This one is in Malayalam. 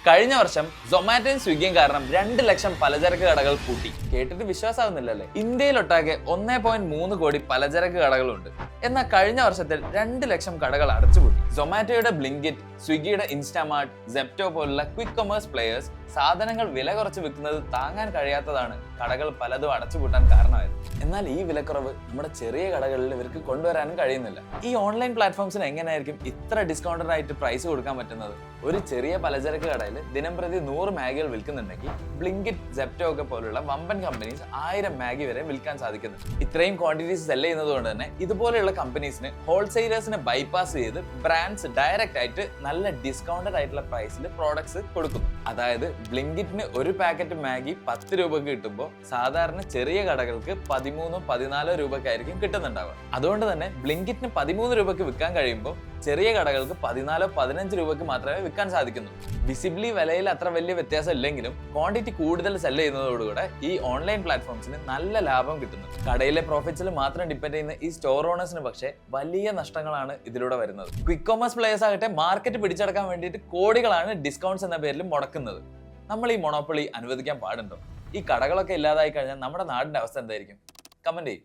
കഴിഞ്ഞ വർഷം സൊമാറ്റോയും സ്വിഗ്ഗിയും കാരണം 2 ലക്ഷം പലചരക്ക് കടകൾ പൂട്ടി. കേട്ടിട്ട് വിശ്വാസമാവുന്നില്ലല്ലേ? ഇന്ത്യയിലൊട്ടാകെ 1.3 കോടി പലചരക്ക് കടകളുണ്ട്. എന്നാൽ കഴിഞ്ഞ വർഷത്തിൽ 2 ലക്ഷം കടകൾ അടച്ചുപൂട്ടി. സൊമാറ്റോയുടെ ബ്ലിങ്കിറ്റ്, സ്വിഗ്ഗിയുടെ ഇൻസ്റ്റാമാർട്ട്, സെപ്റ്റോ പോലുള്ള ക്വിക്ക് കൊമേഴ്സ് പ്ലേയേഴ്സ് സാധനങ്ങൾ വില കുറച്ച് വിൽക്കുന്നത് താങ്ങാൻ കഴിയാത്തതാണ് കടകൾ പലതും അടച്ചുപൂട്ടാൻ കാരണമായത്. എന്നാൽ ഈ വിലക്കുറവ് നമ്മുടെ ചെറിയ കടകളിൽ ഇവർക്ക് കൊണ്ടുവരാനും കഴിയുന്നില്ല. ഈ ഓൺലൈൻ പ്ലാറ്റ്ഫോംസിന് എങ്ങനെയായിരിക്കും ഇത്ര ഡിസ്കൗണ്ടഡ് ആയിട്ട് പ്രൈസ് കൊടുക്കാൻ പറ്റുന്നത്? ഒരു ചെറിയ പലചരക്ക് കടയിൽ ദിനംപ്രതി 100 മാഗികൾ വിൽക്കുന്നുണ്ടെങ്കിൽ ബ്ലിങ്കിറ്റ്, സെപ്റ്റോ ഒക്കെ പോലുള്ള വമ്പൻ കമ്പനീസ് 1000 മാഗി വരെ വിൽക്കാൻ സാധിക്കുന്നുണ്ട്. ഇത്രയും ക്വാണ്ടിറ്റീസ് സെല് ചെയ്യുന്നത് കൊണ്ട് തന്നെ ഇതുപോലെയുള്ള കമ്പനീസിന് ഹോൾസെയിലേഴ്സിനെ ബൈപ്പാസ് ചെയ്ത് ബ്രാൻഡ്സ് ഡയറക്റ്റ് ആയിട്ട് നല്ല ഡിസ്കൗണ്ടഡ് ആയിട്ടുള്ള പ്രൈസിൽ പ്രോഡക്ട്സ് കൊടുക്കുന്നു. അതായത് ബ്ലിങ്കിറ്റിന് ഒരു പാക്കറ്റ് മാഗി 10 രൂപക്ക് കിട്ടുമ്പോൾ സാധാരണ ചെറിയ കടകൾക്ക് 13-14 രൂപക്കായിരിക്കും കിട്ടുന്നുണ്ടാവുക. അതുകൊണ്ട് തന്നെ ബ്ലിങ്കിറ്റിന് 13 രൂപക്ക് വിൽക്കാൻ കഴിയുമ്പോൾ ചെറിയ കടകൾക്ക് 14-15 രൂപക്ക് മാത്രമേ വിൽക്കാൻ സാധിക്കുന്നു. വിസിബിലി വിലയിൽ അത്ര വലിയ വ്യത്യാസം ഇല്ലെങ്കിലും ക്വാണ്ടിറ്റി കൂടുതൽ സെല് ചെയ്യുന്നതോടുകൂടെ ഈ ഓൺലൈൻ പ്ലാറ്റ്ഫോംസിന് നല്ല ലാഭം കിട്ടുന്നു. കടയിലെ പ്രോഫിറ്റ്സിൽ മാത്രം ഡിപ്പെൻഡ് ചെയ്യുന്ന ഈ സ്റ്റോർ ഓണേഴ്സിന് പക്ഷേ വലിയ നഷ്ടങ്ങളാണ് ഇതിലൂടെ വരുന്നത്. ക്വിക്ക് കൊമേഴ്സ് പ്ലേയേഴ്സ് ആകട്ടെ മാർക്കറ്റ് പിടിച്ചെടുക്കാൻ വേണ്ടിയിട്ട് കോടികളാണ് ഡിസ്കൗണ്ട്സ് എന്ന പേരിൽ മുടക്കുന്നത്. നമ്മൾ ഈ മൊണോപ്പൊളി അനുവദിക്കാൻ പാടുണ്ടോ? ഈ കടകളൊക്കെ ഇല്ലാതായി കഴിഞ്ഞാൽ നമ്മുടെ നാടിന്റെ അവസ്ഥ എന്തായിരിക്കും? കമന്റ് ചെയ്യും.